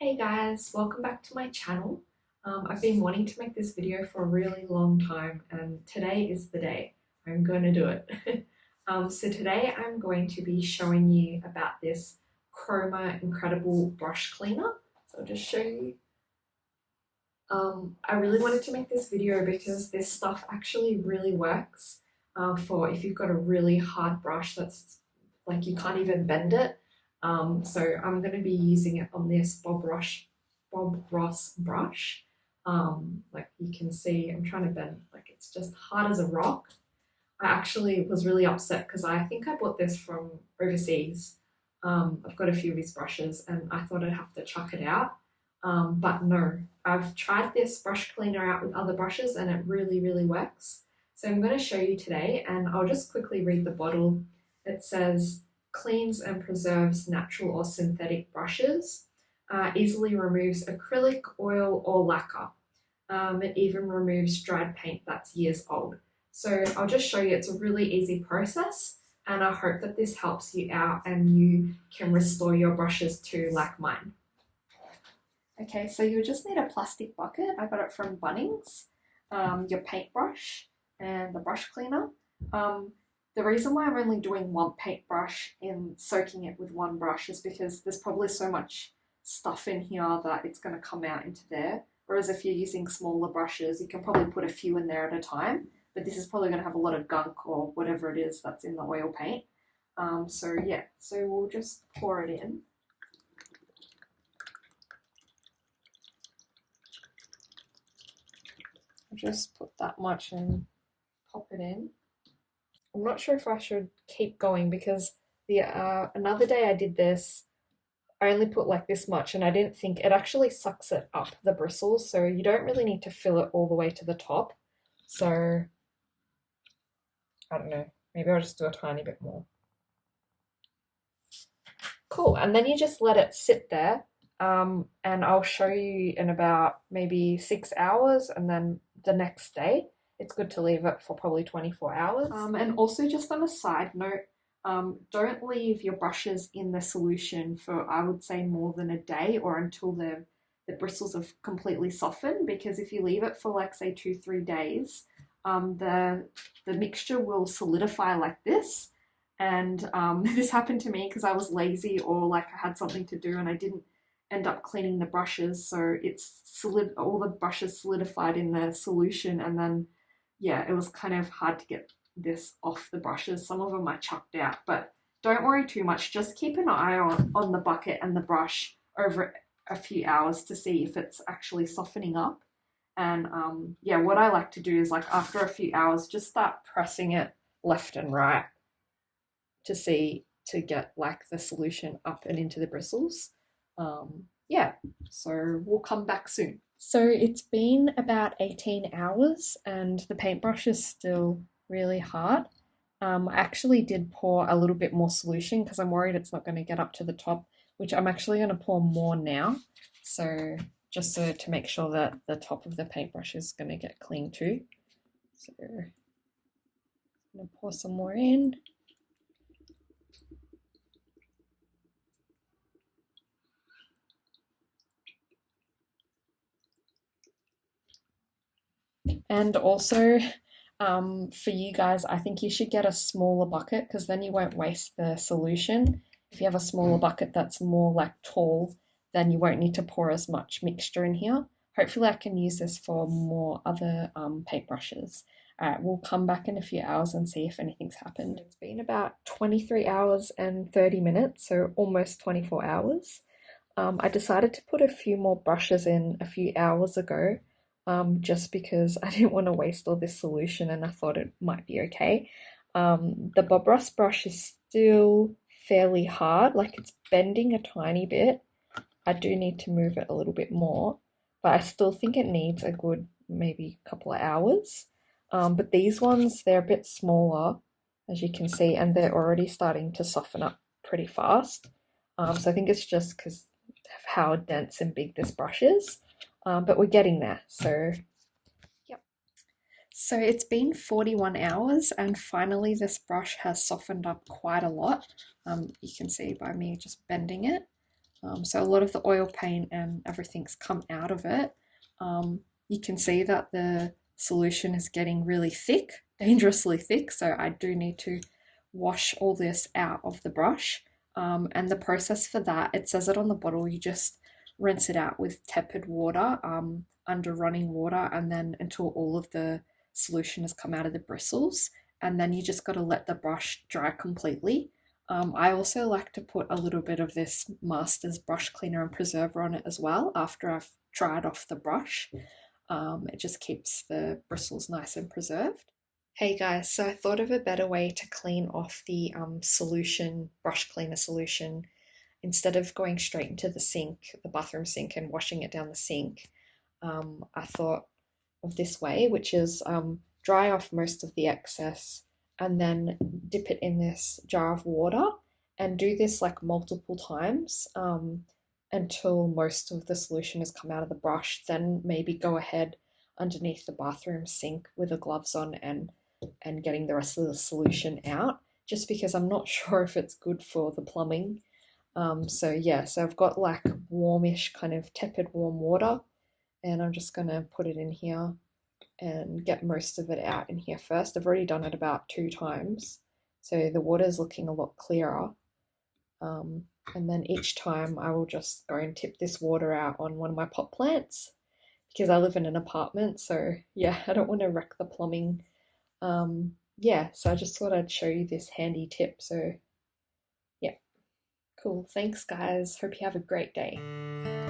Hey guys, welcome back to my channel. I've been wanting to make this video for a really long time and today is the day. I'm going to do it. So today I'm going to be showing you about this Chroma Incredible Brush Cleaner. So I'll just show you. I really wanted to make this video because this stuff actually really works for if you've got a really hard brush that's like you can't even bend it. So I'm going to be using it on this Bob Ross brush. Like you can see, I'm trying to bend, like it's just hard as a rock. I actually was really upset because I think I bought this from overseas. I've got a few of these brushes and I thought I'd have to chuck it out. But no, I've tried this brush cleaner out with other brushes and it really, really works. So I'm going to show you today and I'll just quickly read the bottle. It says, cleans and preserves natural or synthetic brushes, easily removes acrylic, oil or lacquer. It even removes dried paint that's years old. So I'll just show you, it's a really easy process and I hope that this helps you out and you can restore your brushes to like mine. Okay, so you'll just need a plastic bucket. I got it from Bunnings, your paintbrush and the brush cleaner. The reason why I'm only doing one paintbrush in soaking it with one brush is because there's probably so much stuff in here that it's going to come out into there. Whereas if you're using smaller brushes, you can probably put a few in there at a time, but this is probably going to have a lot of gunk or whatever it is that's in the oil paint. So we'll just pour it in. I'll just put that much and pop it in. I'm not sure if I should keep going because the another day I did this, I only put like this much and I didn't think it actually sucks it up, the bristles, so you don't really need to fill it all the way to the top. So I don't know, maybe I'll just do a tiny bit more. Cool, and then you just let it sit there and I'll show you in about maybe 6 hours and then the next day. It's good to leave it for probably 24 hours. And also just on a side note, don't leave your brushes in the solution for, I would say, more than a day or until the bristles have completely softened, because if you leave it for like say 2-3 days, the mixture will solidify like this. And this happened to me because I was lazy or like I had something to do and I didn't end up cleaning the brushes, so all the brushes solidified in the solution, and then yeah, it was kind of hard to get this off the brushes. Some of them I chucked out, but don't worry too much. Just keep an eye on the bucket and the brush over a few hours to see if it's actually softening up. And yeah, what I like to do is like after a few hours, just start pressing it left and right to get like the solution up and into the bristles. Yeah, so we'll come back soon. So it's been about 18 hours and the paintbrush is still really hard. I actually did pour a little bit more solution because I'm worried it's not going to get up to the top, which I'm actually going to pour more now. So just so to make sure that the top of the paintbrush is going to get clean too. So I'm going to pour some more in. And also for you guys, I think you should get a smaller bucket because then you won't waste the solution. If you have a smaller bucket that's more like tall, then you won't need to pour as much mixture in here. Hopefully I can use this for more other paintbrushes. Alright, we'll come back in a few hours and see if anything's happened. It's been about 23 hours and 30 minutes, so almost 24 hours. I decided to put a few more brushes in a few hours ago, just because I didn't want to waste all this solution and I thought it might be okay. The Bob Ross brush is still fairly hard, like it's bending a tiny bit. I do need to move it a little bit more, but I still think it needs a good maybe couple of hours. But these ones, they're a bit smaller, as you can see, and they're already starting to soften up pretty fast. So I think it's just because of how dense and big this brush is. But we're getting there, so yep. So it's been 41 hours and finally this brush has softened up quite a lot. You can see by me just bending it. So a lot of the oil paint and everything's come out of it. You can see that the solution is getting really thick, dangerously thick, so I do need to wash all this out of the brush. And the process for that, it says it on the bottle, you just rinse it out with tepid water, under running water, and then until all of the solution has come out of the bristles, and then you just got to let the brush dry completely. I also like to put a little bit of this Master's brush cleaner and preserver on it as well after I've dried off the brush. It just keeps the bristles nice and preserved. Hey guys, so I thought of a better way to clean off the solution, brush cleaner solution, instead of going straight into the sink, the bathroom sink, and washing it down the sink. I thought of this way, which is dry off most of the excess and then dip it in this jar of water and do this like multiple times until most of the solution has come out of the brush. Then maybe go ahead underneath the bathroom sink with the gloves on and getting the rest of the solution out, just because I'm not sure if it's good for the plumbing. So yeah, so I've got like warmish, kind of tepid warm water, and I'm just gonna put it in here and get most of it out in here first. I've already done it about 2 times, so the water's looking a lot clearer. And then each time I will just go and tip this water out on one of my pot plants because I live in an apartment, so yeah, I don't want to wreck the plumbing. Yeah, so I just thought I'd show you this handy tip. So yeah, cool. Thanks guys. Hope you have a great day.